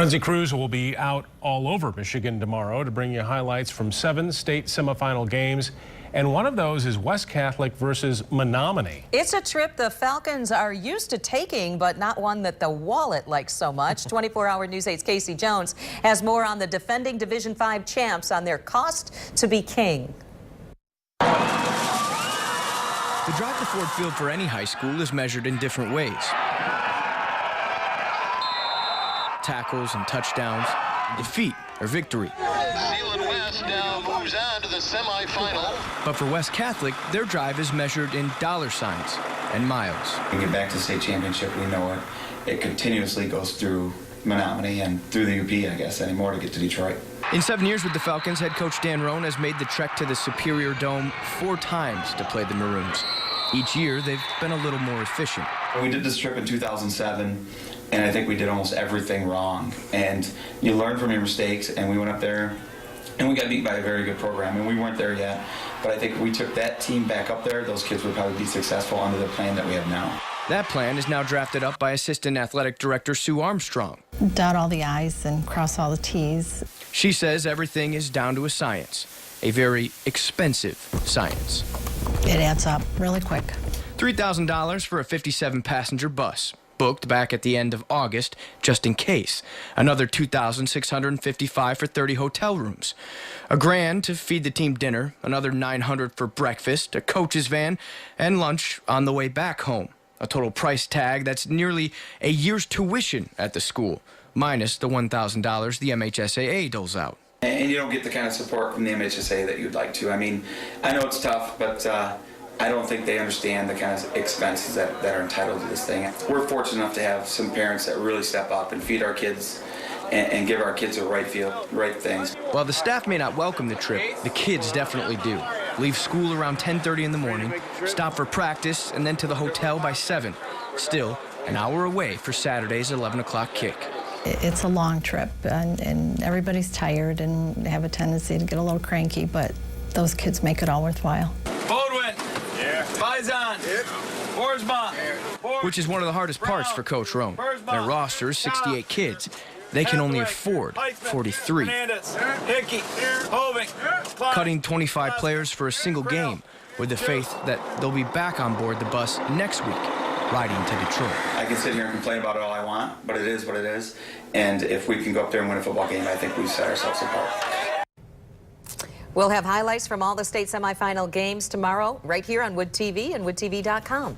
Forensic crews will be out all over Michigan tomorrow to bring you highlights from 7 state semifinal games. And one of those is West Catholic versus Menominee. It's a trip the Falcons are used to taking, but not one that the wallet likes so much. 24-hour News 8's Casey Jones has more on the defending Division 5 champs on their cost to be king. The drive to Ford Field for any high school is measured in different ways. Tackles and touchdowns, defeat or victory. Zeeland West now moves on to the semifinal. But for West Catholic, their drive is measured in dollar signs and miles. We get back to the state championship, we know it continuously goes through Menominee and through the UP, I guess, anymore to get to Detroit. In 7 years with the Falcons, head coach Dan Roan has made the trek to the Superior Dome 4 times to play the Maroons. Each year, they've been a little more efficient. We did this trip in 2007, and I think we did almost everything wrong. And you learn from your mistakes, and we went up there, and we got beat by a very good program, and we weren't there yet. But I think if we took that team back up there, those kids would probably be successful under the plan that we have now. That plan is now drafted up by Assistant Athletic Director Sue Armstrong. Dot all the I's and cross all the T's. She says everything is down to a science, a very expensive science. It adds up really quick. $3,000 for a 57-passenger bus, booked back at the end of August, just in case. Another $2,655 for 30 hotel rooms. $1,000 to feed the team dinner, another $900 for breakfast, a coach's van, and lunch on the way back home. A total price tag that's nearly a year's tuition at the school, minus the $1,000 the MHSAA doles out. And you don't get the kind of support from the MHSA that you'd like to. I mean, I know it's tough, but I don't think they understand the kind of expenses that are entitled to this thing. We're fortunate enough to have some parents that really step up and feed our kids and give our kids the right things. While the staff may not welcome the trip, the kids definitely do. Leave school around 10:30 in the morning, stop for practice, and then to the hotel by 7. Still, an hour away for Saturday's 11 o'clock kick. It's a long trip, and everybody's tired and have a tendency to get a little cranky, but those kids make it all worthwhile. Bodwin. Yeah. Faison. Yep. Borsbaum. Which is one of the hardest parts for Coach Roan. Their roster is 68 kids. They can only afford 43. Hickey. Hoving. Cutting 25 players for a single game with the faith that they'll be back on board the bus next week, riding to Detroit. I can sit here and complain about it all I want, but it is what it is. And if we can go up there and win a football game, I think we've set ourselves apart. We'll have highlights from all the state semifinal games tomorrow right here on Wood TV and woodtv.com.